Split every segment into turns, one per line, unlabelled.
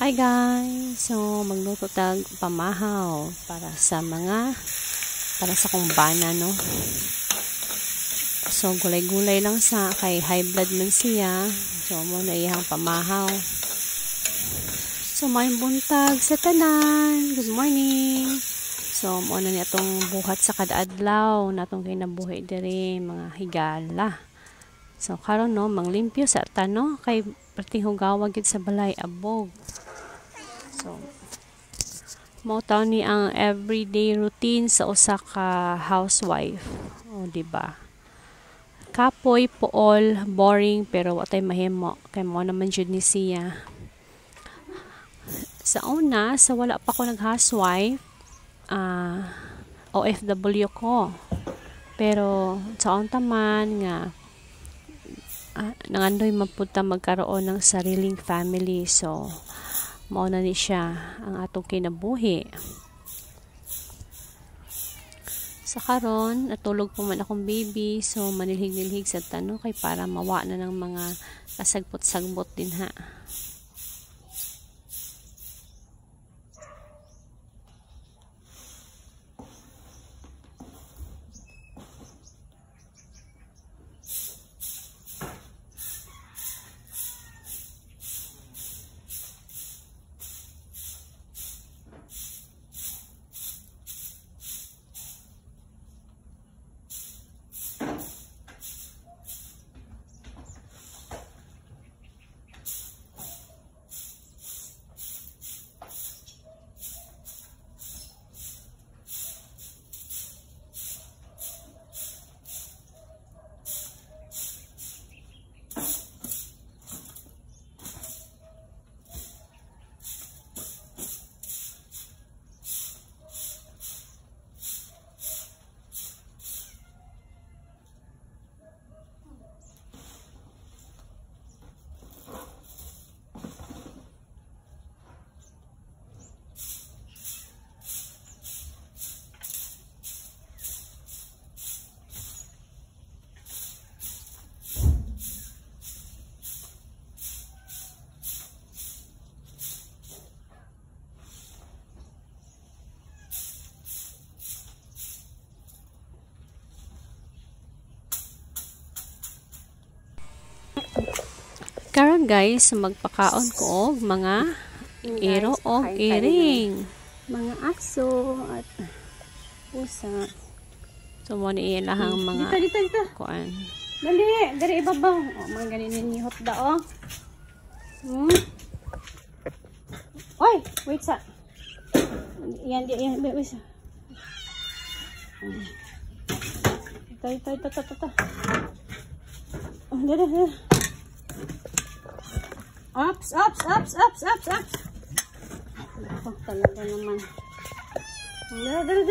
Hi guys! So, magluto tag pamahaw para sa kumbana, no? So, gulay-gulay lang sa kay high blood man siya. So, muna iyang pamahaw. So, may buntag sa tanan. Good morning! So, muna niya itong buhat sa kadaadlaw na itong kinabuhi diri mga higala. So, karon no, manglimpyo sa tano kay perting hugawag gid sa balay abog. So, mo taw ni ang everyday routine sa usa ka housewife. O, diba? Kapoy, pool, boring, pero watay mahimo. Kay mo naman jud ni siya. Sa una, sa wala pa ko nag-housewife, OFW ko. Pero, sa taman nga, nangandoy mapunta magkaroon ng sariling family. So, mao na ni siya ang atong kinabuhi. Sa karon, natulog po man akong baby. So, manilhig-nilhig sa tano kay para mawa na ng mga kasagbot-sagbot din ha. Karon guys, magpakaon ko og mga iro o iring. Mga aso at pusa. So, mo ni ilahang mga
dito.
kuan.
Dali ibabaw. O, mga ganinin ni hotda o. Oy, wait sa. Yan. Wait sa. Ito. Dali. Ups. Oh, talaga naman. Dali.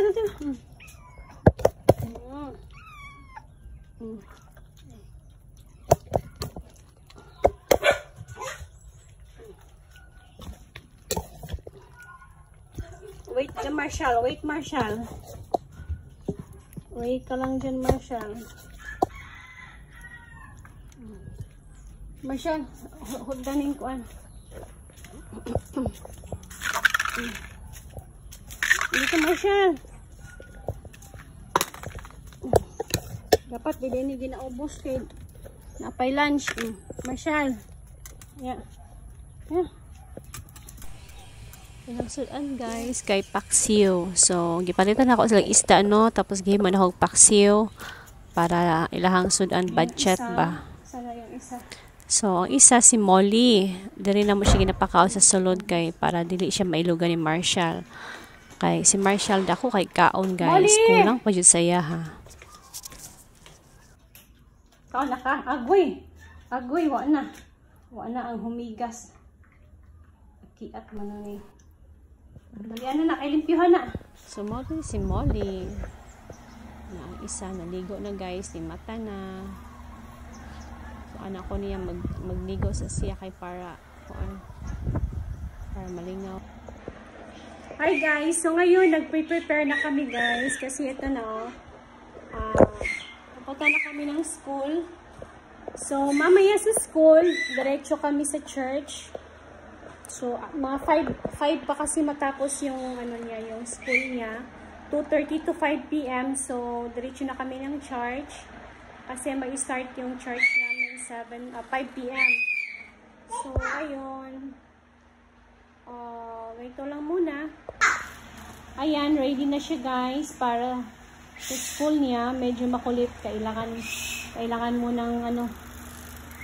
Wait, Marshall. Wait ka lang dyan, Marshall. Marshall, hugdanin ko an. Dito, Marshall. Dapat bili ni ginaubos kay napay lunch. Marshall. Yeah.
Pinagsudan guys kay paksiw. So, gipalitan ako silang isda no, tapos gihiman ako paksiw para ilahang sudan budget ba.
Sana yung isa.
So, ang isa si Molly. Diri na mo siya ginapakaon sa sulod kay para dili siya mailugan ni Marshall. Kay si Marshall dako kay kaon guys.
Molly!
Kulang pa jud saya ha.
Kaon na ka. Agoy, wa na ang humigas. Kiat man ni. Dalian na kay limpyuhan na.
So, mo si Molly. Na ang isa naligo na guys, ni mata na. Anak ko niya magnigo sa siya kay para malingaw.
Hi guys, so ngayon nagpe-prepare na kami guys kasi ito na papunta na kami ng school. So mamaya sa school, diretso kami sa church. So, mga 5 pa kasi matapos yung ano niya, yung school niya. 2:30 to 5 p.m. So, diretso na kami ng church. Kasi mag-start yung church namin 5 p.m. So, ayun. Ganito lang muna. Ayan, ready na siya guys para sa school niya. Medyo makulit. Kailangan mo ng ano,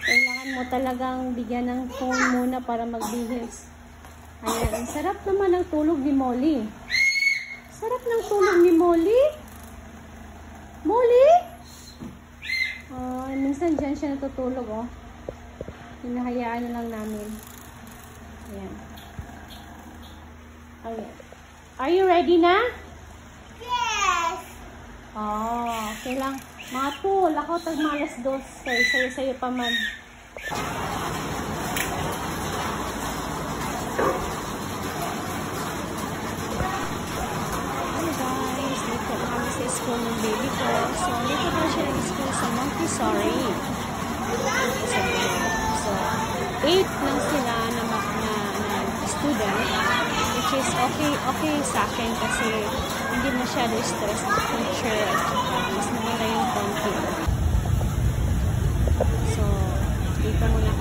kailangan mo talagang bigyan ng phone muna para magbihis. Ayan, ang sarap naman ng tulog ni Molly. Sarap ng tulog ni Molly. Molly? Minsan dyan siya natutulog, oh. Hinahayaan na lang namin. Ayan. Ayan. Are you ready na?
Yes!
Okay lang. Mga po, lakaw tag malas dos. Sayo pa man. Hey guys, dito na kami sa school ng baby ko. So, dito na siya nag-school sa Montessori. So, 8 lang sila na student, which is okay sa akin kasi hindi masyado stress ng teacher at mas maganda yung konti. So, dito muna